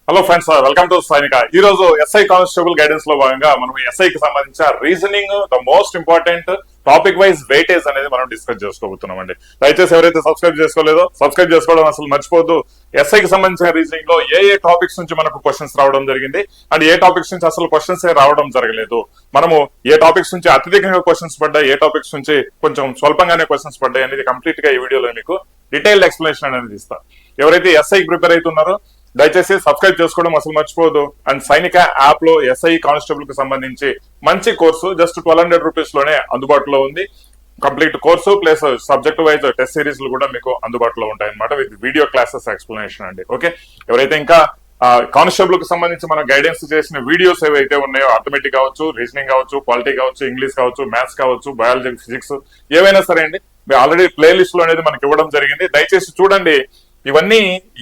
Hello friends, welcome to సైనిక. ఈ రోజు ఎస్ఐ కానిస్టేబుల్ గైడెన్స్ లో భాగంగా మనం ఎస్ఐ కి సంబంధించిన reasoning the most important topic wise weightage అనేది మనం డిస్కస్ చేసుకోబోతున్నాం అండి. దయచేసి ఎవరైతే సబ్స్క్రైబ్ చేసుకోలేదో సబ్స్క్రైబ్ చేసుకోవడం అసలు మర్చిపోద్దు. ఎస్ఐ కి సంబంధించిన రీజనింగ్ లో ఏ టాపిక్స్ నుంచి మనకు క్వశ్చన్స్ రావడం జరిగింది అండ్ ఏ టాపిక్స్ నుంచి అసలు క్వశ్చన్స్ రావడం జరగలేదు, మనము ఏ టాపిక్స్ నుంచి అత్యధికంగా క్వశ్చన్స్ పడ్డాయి, ఏ టాపిక్స్ నుంచి కొంచెం స్వల్పంగానే క్వశ్చన్స్ పడ్డాయి అనేది కంప్లీట్ గా ఈ వీడియోలో మీకు డీటెయిల్డ్ ఎక్స్ప్లెనేషన్ అనేది ఇస్తా. ఎవరైతే ఎస్ఐ ప్రిపేర్ అవుతున్నారో దయచేసి సబ్స్క్రైబ్ చేసుకోవడం అసలు మర్చిపోదు. అండ్ సైనిక యాప్ లో ఎస్ఐ కానిస్టేబుల్ కి సంబంధించి మంచి కోర్సు జస్ట్ 1200 రూపీస్ లోనే అందుబాటులో ఉంది. Complete course plus subject wise test series కూడా మీకు అందుబాటులో ఉంటాయి అనమాట, విత్ వీడియో క్లాసెస్ ఎక్స్ప్లెనేషన్ అండి. ఓకే, ఎవరైతే ఇంకా కానిస్టేబుల్ కి సంబంధించి మనం గైడెన్స్ చేసిన వీడియోస్ ఏవైతే ఉన్నాయో, అర్థమెటిక్ కావచ్చు, రీజనింగ్ కావచ్చు, పాలిటీ కావచ్చు, ఇంగ్లీష్ కావచ్చు, మ్యాథ్స్ కావచ్చు, బయాలజీ, ఫిజిక్స్ ఏవైనా సరే అండి, ఆల్రెడీ ప్లే లిస్ట్ లో అనేది మనకి ఇవ్వడం జరిగింది. దయచేసి చూడండి. ఇవన్నీ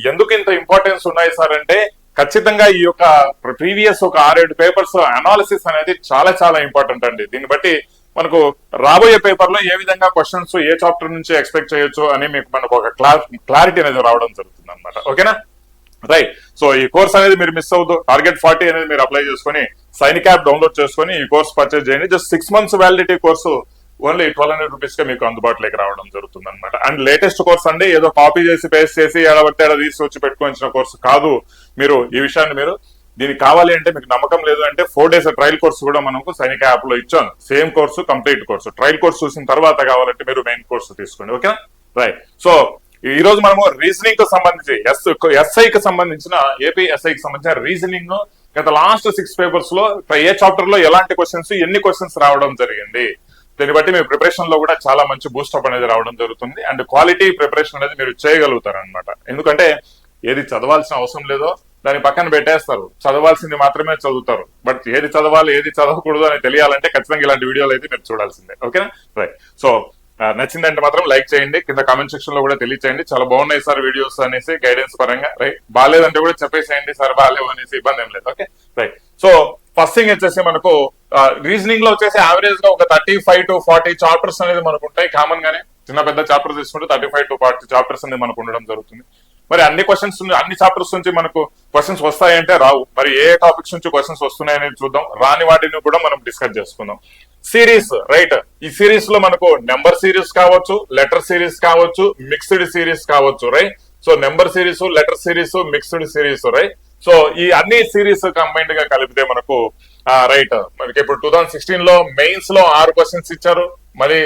ఎందుకు ఇంత ఇంపార్టెన్స్ ఉన్నాయి సార్ అంటే, ఖచ్చితంగా ఈ యొక్క ప్రీవియస్ ఒక 6-7 పేపర్స్ అనాలిసిస్ అనేది చాలా చాలా ఇంపార్టెంట్ అండి. దీన్ని బట్టి మనకు రాబోయే పేపర్ లో ఏ విధంగా క్వశ్చన్స్ ఏ చాప్టర్ నుంచి ఎక్స్పెక్ట్ చేయొచ్చు అని మీకు మనకు ఒక క్లారిటీ అనేది రావడం జరుగుతుంది అనమాట. ఓకేనా, రైట్. సో ఈ కోర్స్ అనేది మీరు మిస్ అవ్వద్దు. టార్గెట్ 40 అనేది మీరు అప్లై చేసుకుని సైనిక్ యాప్ డౌన్లోడ్ చేసుకుని ఈ కోర్స్ పర్చేజ్ చేయండి. Just 6 months validity course only 1200 rupees గా మీకు అందుబాటులోకి రావడం జరుగుతుంది అనమాట. అండ్ లేటెస్ట్ కోర్స్ అండి, ఏదో కాపీ చేసి పేస్ట్ చేసి ఎడబట్టి ఎడ తీసుకొచ్చి పెట్టుకోవాల్సిన కోర్సు కాదు. మీరు ఈ విషయాన్ని మీరు దీనికి కావాలి అంటే, మీకు నమ్మకం లేదు అంటే 4 days ట్రయల్ కోర్సు కూడా మనకు సైనిక యాప్ లో ఇచ్చాను. Same course, complete course. Trial course చూసిన తర్వాత కావాలంటే మీరు మెయిన్ కోర్సు తీసుకోండి. ఓకేనా, రైట్. సో ఈ రోజు మనము రీజనింగ్ కు సంబంధించి ఎస్ఐకి సంబంధించిన ఏపీ ఎస్ఐకి సంబంధించిన రీజనింగ్ గత లాస్ట్ 6 పేపర్స్ లో ఏ చాప్టర్ లో ఎలాంటి క్వశ్చన్స్, ఎన్ని క్వశ్చన్స్ రావడం జరిగింది, దీన్ని బట్టి మీ ప్రిపరేషన్ లో కూడా చాలా మంచి బూస్టప్ అనేది రావడం జరుగుతుంది. అండ్ క్వాలిటీ ప్రిపరేషన్ అనేది మీరు చేయగలుగుతారు అనమాట. ఎందుకంటే ఏది చదవాల్సిన అవసరం లేదో దాని పక్కన పెట్టేస్తారు, చదవాల్సింది మాత్రమే చదువుతారు. బట్ ఏది చదవాలి ఏది చదవకూడదు అని తెలియాలంటే ఖచ్చితంగా ఇలాంటి వీడియోలు అయితే మీరు చూడాల్సిందే. ఓకేనా, రైట్. సో నచ్చిందంటే మాత్రం లైక్ చేయండి, కింద కామెంట్ సెక్షన్ లో కూడా తెలియచేయండి. చాలా బాగున్నాయి సార్ వీడియోస్ అనేసి గైడెన్స్ పరంగా, రైట్. బాగాలేదంటే కూడా చెప్పేసేయండి సార్, బాగాలేవు అనేసి, ఇబ్బంది ఏం లేదు. Okay, right. So first thing వచ్చేసి మనకు రీజనింగ్ లో వచ్చేసి యావరేజ్ గా ఒక 35 to 40 చాప్టర్స్ అనేది మనకు ఉంటాయి. కామన్ గానే చిన్న పెద్ద చాప్టర్స్ తీసుకుంటే 35 to 40 చాప్టర్స్ అనేది మనకు ఉండడం జరుగుతుంది. మరి అన్ని క్వశ్చన్స్, అన్ని చాప్టర్స్ నుంచి మనకు క్వశ్చన్స్ వస్తాయంటే రావు. మరి ఏ టాపిక్స్ నుంచి క్వశ్చన్స్ వస్తున్నాయి అనేది చూద్దాం. రాని వాటిని కూడా మనం డిస్కస్ చేసుకుందాం. Series, right. ఈ సిరీస్ లో మనకు నెంబర్ సిరీస్ కావచ్చు, లెటర్ సిరీస్ కావచ్చు, మిక్స్డ్ సిరీస్ కావచ్చు, right. So number series, letter series, mixed series, right. So ఈ అన్ని సిరీస్ కంబైన్డ్ గా కలిపితే మనకు రైట్, మనకి ఇప్పుడు 2016 లో మెయిన్స్ లో 6 క్వశ్చన్స్ ఇచ్చారు. మరి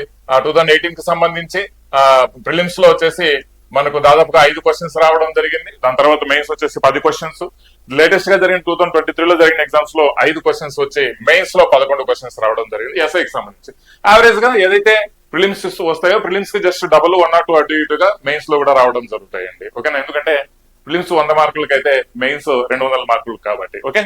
2018 కి సంబంధించి ప్రిలిమ్స్ లో వచ్చేసి మనకు దాదాపుగా 5 క్వశ్చన్స్ రావడం జరిగింది. దాని తర్వాత మెయిన్స్ వచ్చేసి 10 క్వశ్చన్స్. లేటెస్ట్ గా జరిగిన 2023 లో జరిగిన ఎగ్జామ్స్ లో 5 క్వశ్చన్స్ వచ్చి మెయిన్స్ లో 11 క్వశ్చన్స్ రావడం జరిగింది ఎస్ఐకి సంబంధించి. యావరేజ్ గా ఏదైతే ప్రిలిమ్స్ వస్తాయో ప్రిలిమ్స్ కి జస్ట్ డబుల్ 1 or 2 అటు ఇటుగా మెయిన్స్ లో కూడా రావడం జరుగుతాయండి. ఓకేనా, ఎందుకంటే ప్రిలిమ్స్ 100 మార్కులకి అయితే మెయిన్స్ 200 మార్కులు కాబట్టి. ఓకే,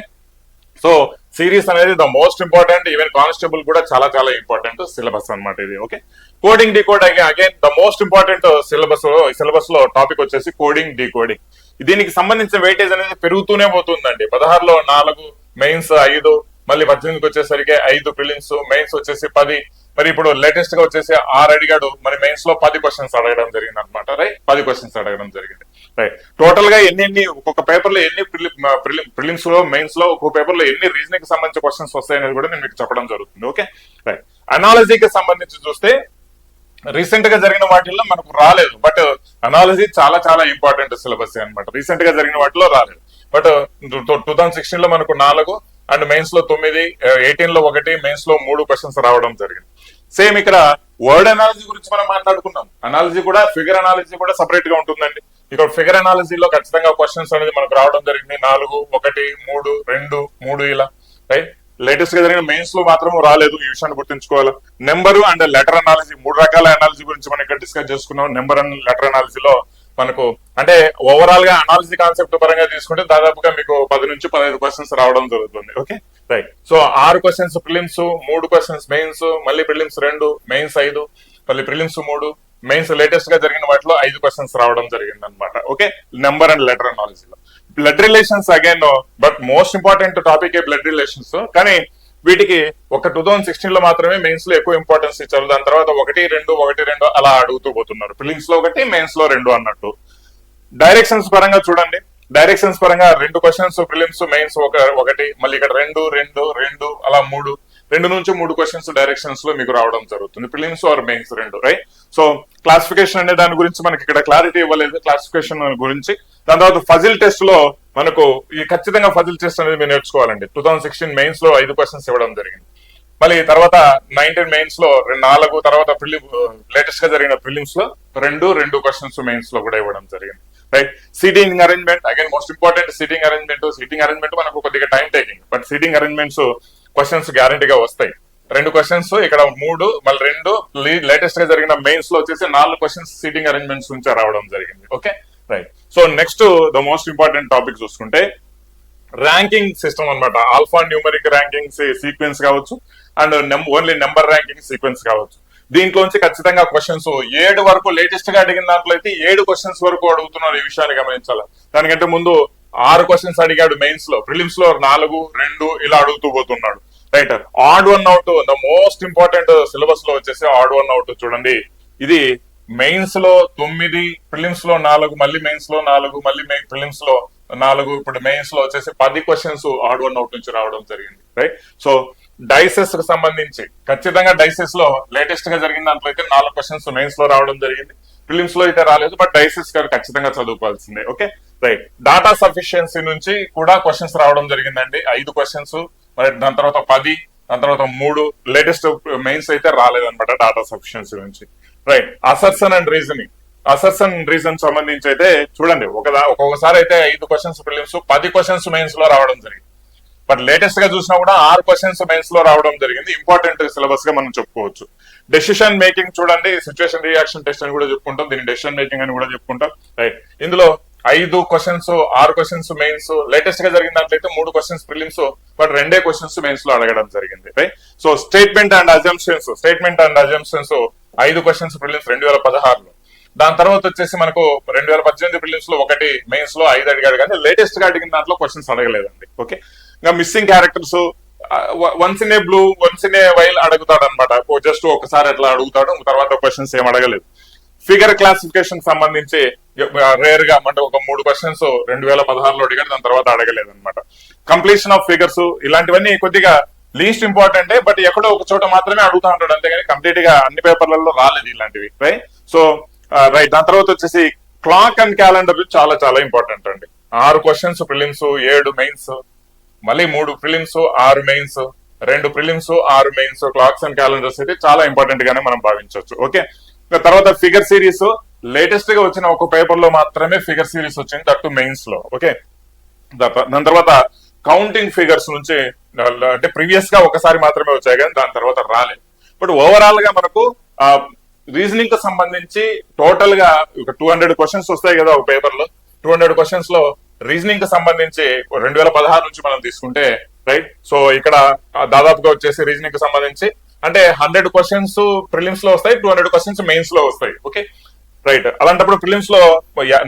సో సిరీస్ అనేది the most important. Even constable కూడా చాలా చాలా ఇంపార్టెంట్ సిలబస్ అనమాట ఇది. Okay, coding decode again the most important syllabus లో టాపిక్ వచ్చేసి కోడింగ్ డీకోడింగ్. దీనికి సంబంధించిన వెయిటేజ్ అనేది పెరుగుతూనే పోతుందండి. 16లో 4, మెయిన్స్ 5, మళ్ళీ 18కి వచ్చేసరికి 5 ప్రిలిమ్స్, మెయిన్స్ వచ్చేసి 10. మరి ఇప్పుడు లేటెస్ట్ గా వచ్చేసి 6 అడిగాడు, మరి మెయిన్స్ లో 10 క్వశ్చన్స్ అడగడం జరిగింది అనమాట, రైట్. 10 క్వశ్చన్స్ అడగడం జరిగింది, రైట్. టోటల్ గా ఎన్ని ఒక్కొక్క పేపర్ లో ఎన్ని ప్రిలిమ్స్ లో, మెయిన్స్ లో ఒక్కొక్క పేపర్ లో ఎన్ని రీజనింగ్ కి సంబంధించిన క్వశ్చన్స్ వస్తాయనేది కూడా నేను మీకు చెప్పడం జరుగుతుంది. Okay, right. అనాలజీకి సంబంధించి చూస్తే రీసెంట్ గా జరిగిన వాటిల్లో మనకు రాలేదు, బట్ అనాలజీ చాలా చాలా ఇంపార్టెంట్ సిలబస్ అనమాట. రీసెంట్ గా జరిగిన వాటిలో రాలేదు, బట్ 2016 లో మనకు 4 అండ్ మెయిన్స్ లో 9, 18 లో 1, మెయిన్స్ లో 3 క్వశ్చన్స్ రావడం జరిగింది. సేమ్ ఇక్కడ వర్డ్ అనాలజీ గురించి మనం మాట్లాడుకున్నాం. అనాలజీ కూడా, ఫిగర్ అనాలజీ కూడా సపరేట్ గా ఉంటుందండి. ఇక్కడ ఫిగర్ అనాలజీలో ఖచ్చితంగా క్వశ్చన్స్ అనేది మనకు రావడం జరిగింది. 4, 1, 3, 2, 3 ఇలా, రైట్. లేటెస్ట్ గా జరిగిన మెయిన్స్ లో మాత్రం రాలేదు, ఈ విషయాన్ని గుర్తుంచుకోవాలి. నెంబర్ అండ్ లెటర్ అనాలజీ, 3 రకాల అనాలజీ గురించి మనం ఇక్కడ డిస్కస్ చేసుకున్నాం. నెంబర్ అండ్ లెటర్ అనాలజీలో మనకు అంటే ఓవరాల్ గా అనాలజీ కాన్సెప్ట్ పరంగా తీసుకుంటే దాదాపుగా మీకు 10 నుంచి 15 క్వశ్చన్స్ రావడం జరుగుతుంది. Okay, right. So 6 questions prelims, 3 questions mains, మళ్ళీ ప్రిలిమ్స్ 2, మెయిన్స్ 5, మళ్ళీ ప్రిలిమ్స్ 3, మెయిన్స్ లేటెస్ట్ గా జరిగిన వాటిలో 5 క్వశ్చన్స్ రావడం జరిగింది అనమాట. ఓకే, నెంబర్ అండ్ లెటర్ అనాలజీలో. Blood relations again, but most important topic blood relations. కానీ వీటికి ఒక 2016 లో మాత్రమే మెయిన్స్ లో ఎక్కువ ఇంపార్టెన్స్ ఇచ్చారు. దాని తర్వాత 1, 2 అలా అడుగుతూ పోతున్నారు. ప్రిలిమ్స్ లో 1, మెయిన్స్ లో 2 అన్నట్టు. డైరెక్షన్స్ పరంగా చూడండి, డైరెక్షన్స్ పరంగా 2 క్వశ్చన్స్ ప్రిలిమ్స్ మెయిన్స్ ఒకటి, మళ్ళీ ఇక్కడ 2 అలా 2 నుంచి 3 క్వశ్చన్స్ డైరెక్షన్స్ లో మీకు రావడం జరుగుతుంది, prelims or mains 2, right. So classification అనే దాని గురించి మనకి ఇక్కడ క్లారిటీ ఇవ్వలేదు, క్లాసిఫికేషన్ గురించి. దాని తర్వాత ఫజిల్ టెస్ట్ లో మనకు ఈ ఖచ్చితంగా ఫజిల్ టెస్ట్ అనేది మీరు నేర్చుకోవాలండి. 2016 మెయిన్స్ లో 5 క్వశ్చన్స్ ఇవ్వడం జరిగింది. మళ్ళీ తర్వాత 19 మెయిన్స్ లో 4, తర్వాత లేటెస్ట్ గా జరిగిన ప్రిలిమ్స్ లో 2 క్వశ్చన్స్ మెయిన్స్ లో కూడా ఇవ్వడం జరిగింది, right. Seating arrangement again most important. Seating arrangement మనకు కొద్దిగా time taking, but seating arrangements questions గ్యారంటీగా వస్తాయి. 2 క్వశ్చన్స్ ఇక్కడ 3, మళ్ళీ 2 లేటెస్ట్ గా జరిగిన మెయిన్స్ లో వచ్చేసి 4 క్వశ్చన్స్ సీటింగ్ అరేంజ్మెంట్స్ నుంచి రావడం జరిగింది, okay, right. So next the most important topic చూసుకుంటే ర్యాంకింగ్ సిస్టమ్ అన్నమాట. ఆల్ఫా న్యూమరిక్ ర్యాంకింగ్ సీక్వెన్స్ కావచ్చు and only number ranking sequence కావచ్చు. దీంట్లోంచి ఖచ్చితంగా క్వశ్చన్స్ 7 వరకు లేటెస్ట్ గా అడిగిన దాంట్లో అయితే 7 క్వశ్చన్స్ వరకు అడుగుతున్నారు, ఈ విషయాన్ని గమనించాలి. దానికంటే ముందు 6 క్వశ్చన్స్ అడిగాడు మెయిన్స్ లో, ప్రిలిమ్స్ లో 4, 2 ఇలా అడుగుతూ పోతున్నాడు, right. Odd one out the most important syllabus లో వచ్చేసి ఆడ్ వన్ అవుట్ చూడండి. ఇది మెయిన్స్ లో 9, ప్రిలిమ్స్ లో 4, మళ్ళీ మెయిన్స్ లో 4, మళ్ళీ ప్రిలిమ్స్ లో 4, ఇప్పుడు మెయిన్స్ లో వచ్చేసి 10 క్వశ్చన్స్ ఆడ్ వన్ అవుట్ నుంచి రావడం జరిగింది, రైట్. సో డైసెస్ కు సంబంధించి ఖచ్చితంగా డైసెస్ లో లేటెస్ట్ గా జరిగిన దాంట్లో అయితే 4 క్వశ్చన్స్ మెయిన్స్ లో రావడం జరిగింది, ప్రిలిమ్స్ లో అయితే రాలేదు, బట్ డైసెస్ గారు ఖచ్చితంగా చదువుకోవాల్సిందే, ఓకే, రైట్. డాటా సఫిషియన్సీ నుంచి కూడా క్వశ్చన్స్ రావడం జరిగిందండి, 5 క్వశ్చన్స్, మరి దాని తర్వాత 10, దాని తర్వాత 3, లేటెస్ట్ మెయిన్స్ అయితే రాలేదన్నమాట డాటా సఫిషియన్సీ నుంచి, రైట్. అసర్షన్ అండ్ రీజన్ సంబంధించి అయితే చూడండి, ఒక్కొక్కసారి అయితే 5 క్వశ్చన్స్ ప్రిలిమ్స్, 10 క్వశ్చన్స్ మెయిన్స్ లో రావడం జరిగింది, బట్ లేటెస్ట్ గా చూసినా కూడా 6 క్వశ్చన్స్ మెయిన్స్ లో రావడం జరిగింది. ఇంపార్టెంట్ సిలబస్ గా మనం చెప్పుకోవచ్చు. డెసిషన్ మేకింగ్ చూడండి, సిచ్యువేషన్ రియాక్షన్ టెస్ట్ అని కూడా చెప్పుకుంటాం, దీన్ని డెసిషన్ మేకింగ్ అని కూడా చెప్పుకుంటాం, రైట్. ఇందులో 5 క్వశ్చన్స్, 6 క్వశ్చన్స్ మెయిన్స్, లేటెస్ట్ గా జరిగిన దాంట్లో 3 questions prelims, but 2 questions mains లో అడగడం జరిగింది, right. So statement and assumptions 5 questions prelims 2016లో. దాని తర్వాత వచ్చేసి మనకు 2018 ప్రిలిమ్స్ లో 1, మెయిన్స్ లో 5 అడిగాడు, కానీ లేటెస్ట్ గా అడిగిన దాంట్లో క్వశ్చన్స్ అడగలేదండి, ఓకే. ఇంకా missing characters once in a blue, once in a while అడుగుతాడు అనమాట, జస్ట్ ఒకసారి అట్లా అడుగుతాడు, తర్వాత క్వశ్చన్స్ ఏం అడగలేదు. ఫిగర్ క్లాసిఫికేషన్ సంబంధించి రేర్ గా అంటే ఒక 3 క్వశ్చన్స్ 2016లో అడిగాడు, దాని తర్వాత అడగలేదు అనమాట. కంప్లీషన్ ఆఫ్ ఫిగర్స్ ఇలాంటివన్నీ కొద్దిగా లీస్ట్ ఇంపార్టెంటే, బట్ ఎక్కడో ఒక చోట మాత్రమే అడుగుతా ఉంటాడు, అంతేగాని కంప్లీట్ గా అన్ని పేపర్లలో రాలేదు ఇలాంటివి, రైట్. So right. దాని తర్వాత వచ్చేసి క్లాక్ అండ్ క్యాలెండర్ చాలా చాలా ఇంపార్టెంట్ అండి. 6 క్వశ్చన్స్ ప్రిలిమ్స్, 7 మెయిన్స్, మళ్ళీ 3 prelims, 6 mains, 2 prelims, 6 mains. Clocks and calendars అయితే చాలా ఇంపార్టెంట్ గానే మనం భావించవచ్చు, ఓకే. తర్వాత ఫిగర్ సిరీస్ లేటెస్ట్ గా వచ్చిన ఒక పేపర్ లో మాత్రమే ఫిగర్ సిరీస్ వచ్చింది, దట్టు మెయిన్స్ లో, ఓకే. దాని తర్వాత కౌంటింగ్ ఫిగర్స్ నుంచి అంటే ప్రీవియస్ గా ఒకసారి మాత్రమే వచ్చాయి, కానీ దాని తర్వాత రాలేదు. బట్ ఓవరాల్ గా మనకు రీజనింగ్ కి సంబంధించి టోటల్ గా ఒక 200 క్వశ్చన్స్ వస్తాయి కదా ఒక పేపర్ లో. 200 క్వశ్చన్స్ లో రీజనింగ్ కి సంబంధించి 2016 నుంచి మనం తీసుకుంటే, రైట్. సో ఇక్కడ దాదాపుగా వచ్చేసి రీజనింగ్ కి సంబంధించి అంటే 100 క్వశ్చన్స్ ప్రిలిమ్స్ లో వస్తాయి, 200 క్వశ్చన్స్ మెయిన్స్ లో వస్తాయి, ఓకే, రైట్. అలాంటప్పుడు ప్రిలిమ్స్ లో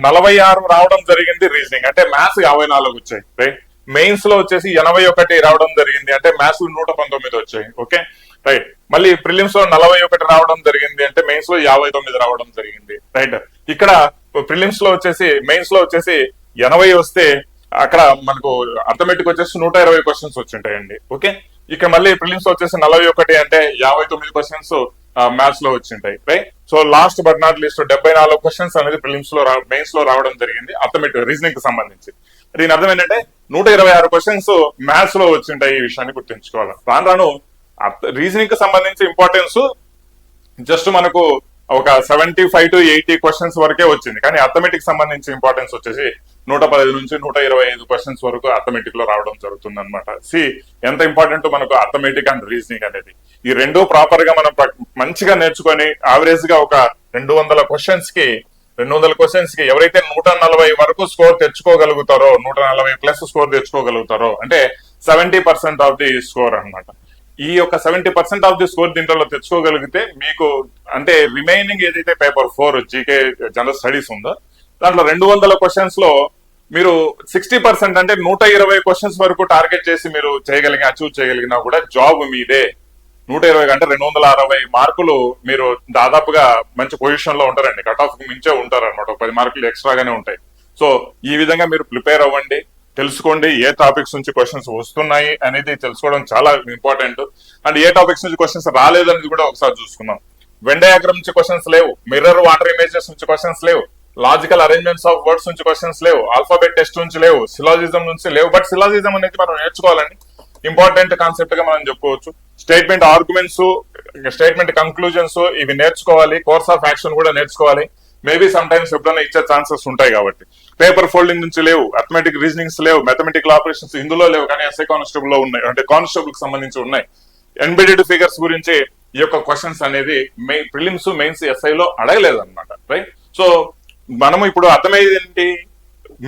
46 రావడం జరిగింది రీజనింగ్, అంటే మ్యాథ్స్ 54 వచ్చాయి, రైట్. మెయిన్స్ లో వచ్చేసి 81 రావడం జరిగింది, అంటే మ్యాథ్స్ 119 వచ్చాయి, ఓకే, రైట్. మళ్ళీ ప్రిలిమ్స్ లో 41 రావడం జరిగింది, అంటే మెయిన్స్ లో 59 రావడం జరిగింది, రైట్. ఇక్కడ ప్రిలిమ్స్ లో వచ్చేసి మెయిన్స్ లో వచ్చేసి 80 వస్తే అక్కడ మనకు అర్థమెటిక్ వచ్చేసి 120 క్వశ్చన్స్ వచ్చింటాయండి, ఓకే. ఇక్కడ మళ్ళీ ప్రిలిమ్స్ వచ్చేసి 41 అంటే 59 క్వశ్చన్స్ మ్యాథ్స్ లో వచ్చింటాయి, right. So last but not least 74 questions అనేది ప్రిలిమ్స్ లో మెయిన్స్ లో రావడం జరిగింది అర్థమెటిక్ రీజనింగ్ కి సంబంధించి. దీని అర్థం ఏంటంటే 126 క్వశ్చన్స్ మ్యాథ్స్ లో వచ్చింటాయి, ఈ విషయాన్ని గుర్తుంచుకోవాలి. రాను రీజనింగ్ కి సంబంధించి ఇంపార్టెన్స్ జస్ట్ మనకు ఒక 75 to 80 క్వశ్చన్స్ వరకే వచ్చింది, కానీ అర్థమెటిక్ సంబంధించి ఇంపార్టెన్స్ వచ్చేసి 115 నుంచి 125 క్వశ్చన్స్ వరకు అర్థమెటిక్ లో రావడం జరుగుతుంది అనమాట. ఎంత ఇంపార్టెంట్ మనకు అర్థమెటిక్ అండ్ రీజనింగ్ అనేది. ఈ రెండు ప్రాపర్ గా మనం మంచిగా నేర్చుకొని యావరేజ్ గా ఒక 200 క్వశ్చన్స్ కి ఎవరైతే 140 వరకు స్కోర్ తెచ్చుకోగలుగుతారో, 140 ప్లస్ స్కోర్ తెచ్చుకోగలుగుతారో, అంటే 70% ఆఫ్ ది స్కోర్ అన్నమాట. ఈ యొక్క 70% ఆఫ్ ది స్కోర్ దీంట్లో తెచ్చుకోగలిగితే మీకు అంటే రిమైనింగ్ ఏదైతే పేపర్ 4 జీకే జనరల్ స్టడీస్ ఉందో దాంట్లో 200 క్వశ్చన్స్ లో మీరు 60% అంటే 120 క్వశ్చన్స్ వరకు టార్గెట్ చేసి మీరు అచీవ్ చేయగలిగినా కూడా జాబ్ మీదే. 120 అంటే 260 మార్కులు మీరు దాదాపుగా మంచి పొజిషన్ లో ఉంటారండి. కట్ ఆఫ్ మించే ఉంటారు అనమాట, 10 మార్కులు ఎక్స్ట్రాగానే ఉంటాయి. సో ఈ విధంగా మీరు ప్రిపేర్ అవ్వండి, తెలుసుకోండి ఏ టాపిక్స్ నుంచి క్వశ్చన్స్ వస్తున్నాయి అనేది తెలుసుకోవడం చాలా ఇంపార్టెంట్. అండ్ ఏ టాపిక్స్ నుంచి క్వశ్చన్స్ రాలేదు అనేది కూడా ఒకసారి చూసుకుందాం. వెన్ డయాగ్రామ్ నుంచి క్వశ్చన్స్ లేవు, మిర్రర్ వాటర్ ఇమేజెస్ నుంచి క్వశ్చన్స్ లేవు, లాజికల్ అరేంజ్మెంట్స్ ఆఫ్ వర్డ్స్ నుంచి క్వశ్చన్స్ లేవు, ఆల్ఫాబెట్ టెస్ట్ నుంచి లేవు, సిలాజిజం నుంచి లేవు. బట్ సిలాజిజం అనేది మనం నేర్చుకోవాలండి, ఇంపార్టెంట్ కాన్సెప్ట్ గా మనం చెప్పుకోవచ్చు. స్టేట్మెంట్ ఆర్గ్యుమెంట్స్, స్టేట్మెంట్ కంక్లూజన్స్ ఇవి నేర్చుకోవాలి. కోర్స్ ఆఫ్ యాక్షన్ కూడా నేర్చుకోవాలి. మేబీ సమ్ టైమ్స్ ఎప్పుడైనా ఇచ్చే ఛాన్సెస్ ఉంటాయి కాబట్టి. పేపర్ ఫోల్డింగ్ నుంచి లేవు, అథమెటిక్ రీజనింగ్స్ లేవు, మ్యాథమెటికల్ ఆపరేషన్స్ ఇందులో లేవు, కానీ ఎస్ఐ కానిస్టేబుల్ లో ఉన్నాయి, అంటే కానిస్టేబుల్ కి సంబంధించి ఉన్నాయి. ఎంబెడెడ్ ఫిగర్స్ గురించి ఈ యొక్క క్వశ్చన్స్ అనేది ప్రిలిమ్స్ మెయిన్స్ ఎస్ఐ లో అడగలేదు అనమాట, రైట్? సో మనము ఇప్పుడు అర్థమయ్యేది ఏంటి,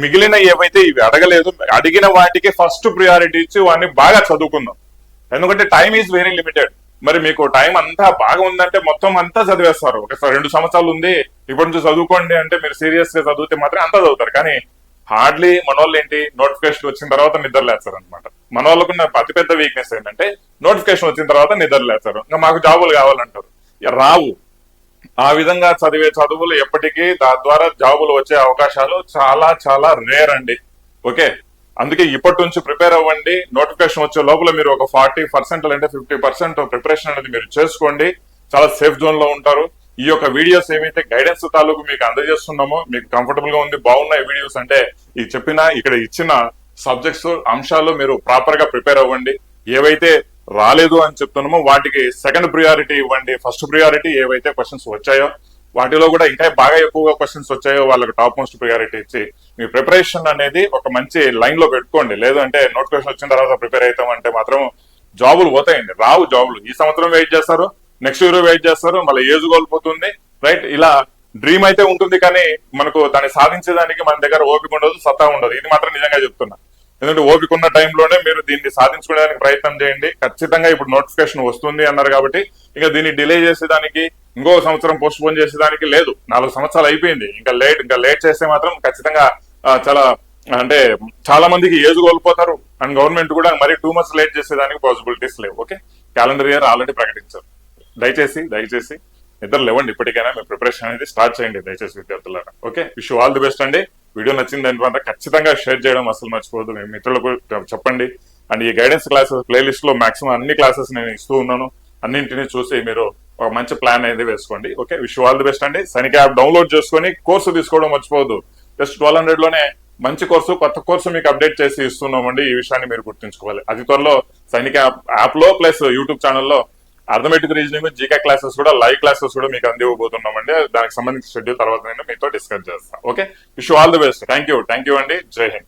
మిగిలిన ఏవైతే ఇవి అడగలేదు, అడిగిన వాటికి ఫస్ట్ ప్రియారిటీ ఇచ్చి వాటిని బాగా చదువుకుందాం. ఎందుకంటే టైం ఈజ్ వెరీ లిమిటెడ్. మరి మీకు టైం అంతా బాగా ఉందంటే మొత్తం అంతా చదివేస్తారు. ఒకసారి 2 సంవత్సరాలు ఉంది ఇప్పటి నుంచి చదువుకోండి అంటే మీరు సీరియస్ గా చదివితే మాత్రం అంతా చదువుతారు. కానీ హార్డ్లీ మనోళ్ళు ఏంటి, నోటిఫికేషన్ వచ్చిన తర్వాత నిద్రలేస్తారు అనమాట. మన వాళ్ళకున్న అతిపెద్ద వీక్నెస్ ఏంటంటే నోటిఫికేషన్ వచ్చిన తర్వాత నిద్రలేస్తారు, ఇంకా మాకు జాబులు కావాలంటారు. రావు. ఆ విధంగా చదివే చదువులు ఎప్పటికీ దాని ద్వారా జాబులు వచ్చే అవకాశాలు చాలా చాలా రేర్ అండి. ఓకే, అందుకే ఇప్పటి నుంచి ప్రిపేర్ అవ్వండి. నోటిఫికేషన్ వచ్చే లోపల మీరు ఒక 40% అంటే 50% ప్రిపరేషన్ అనేది మీరు చేసుకోండి. చాలా సేఫ్ జోన్ లో ఉంటారు. ఈ యొక్క వీడియోస్ ఏవైతే గైడెన్స్ తాలూకు మీకు అందజేస్తున్నామో, మీకు కంఫర్టబుల్ గా ఉంది, బాగున్నాయి వీడియోస్ అంటే ఈ చెప్పిన ఇక్కడ ఇచ్చిన సబ్జెక్ట్స్ అంశాలు మీరు ప్రాపర్ గా ప్రిపేర్ అవ్వండి. ఏవైతే రాలేదు అని చెప్తున్నామో వాటికి సెకండ్ ప్రియారిటీ ఇవ్వండి. ఫస్ట్ ప్రియారిటీ ఏవైతే క్వశ్చన్స్ వచ్చాయో వాటిలో కూడా ఇంకా బాగా ఎక్కువగా క్వశ్చన్స్ వచ్చాయో వాళ్ళకి టాప్ మోస్ట్ ప్రియారిటీ ఇచ్చి మీ ప్రిపరేషన్ అనేది ఒక మంచి లైన్ లో పెట్టుకోండి. లేదు అంటే నోటిఫికేషన్ వచ్చిన తర్వాత ప్రిపేర్ అవుతాం అంటే మాత్రం జాబులు పోతాయండి, రావు జాబులు. ఈ సంవత్సరం వెయిట్ చేస్తారు, నెక్స్ట్ ఇయర్ వెయిట్ చేస్తారు, మళ్ళీ ఏజ్ కోల్పోతుంది, రైట్? ఇలా డ్రీమ్ అయితే ఉంటుంది కానీ మనకు దాన్ని సాధించేదానికి మన దగ్గర ఓపిక ఉండదు, సత్తా ఉండదు. ఇది మాత్రం నిజంగా చెప్తున్నా. ఎందుకంటే ఓపిక ఉన్న టైంలోనే మీరు దీన్ని సాధించుకోవడానికి ప్రయత్నం చేయండి. ఖచ్చితంగా ఇప్పుడు నోటిఫికేషన్ వస్తుంది అన్నారు కాబట్టి ఇంకా దీన్ని డిలే చేసేదానికి, ఇంకో సంవత్సరం పోస్ట్ పోన్ చేసేదానికి లేదు. 4 సంవత్సరాలు అయిపోయింది. ఇంకా లేట్ చేస్తే మాత్రం ఖచ్చితంగా చాలా మందికి ఏజ్ కోల్పోతారు. అండ్ గవర్నమెంట్ కూడా మరి 2 months లేట్ చేసేదానికి పాసిబిలిటీస్ లేవు. ఓకే, క్యాలెండర్ ఇయర్ ఆల్రెడీ ప్రకటించారు. దయచేసి నిద్ర లేవండి. ఇప్పటికైనా మీ ప్రిపరేషన్ అనేది స్టార్ట్ చేయండి దయచేసి విద్యార్థులారా. Okay, wish all the best అండి. వీడియో నచ్చింది అంటే ఖచ్చితంగా షేర్ చేయడం అసలు మర్చిపోవద్దు. మీ మిత్రులకు చెప్పండి. అండ్ ఈ గైడెన్స్ క్లాసెస్ ప్లేలిస్ట్ లో మాక్సిమం అన్ని క్లాసెస్ నేను ఇస్తూ ఉన్నాను. అన్నింటినీ చూసి మీరు ఒక మంచి ప్లాన్ అనేది వేసుకోండి. Okay, wish all the best అండి. సైనిక యాప్ డౌన్లోడ్ చేసుకొని కోర్సు తీసుకోవడం మర్చిపోవద్దు. జస్ట్ 1200 లోనే మంచి కోర్సు, కొత్త కోర్సు మీకు అప్డేట్ చేసి ఇస్తున్నామండి. ఈ విషయాన్ని మీరు గుర్తుంచుకోవాలి. అతి త్వరలో సైనిక యాప్ లో ప్లస్ యూట్యూబ్ ఛానల్లో అర్థమెటిక్ రీజనింగ్, జీకే క్లాసెస్ కూడా, లైవ్ క్లాసెస్ కూడా మీకు అందివ్వబోతున్నామండి. దానికి సంబంధించిన షెడ్యూల్ తర్వాత నేను మీతో డిస్కస్ చేస్తాను. Okay, wish all the best. Thank you అండి. జై హింద్.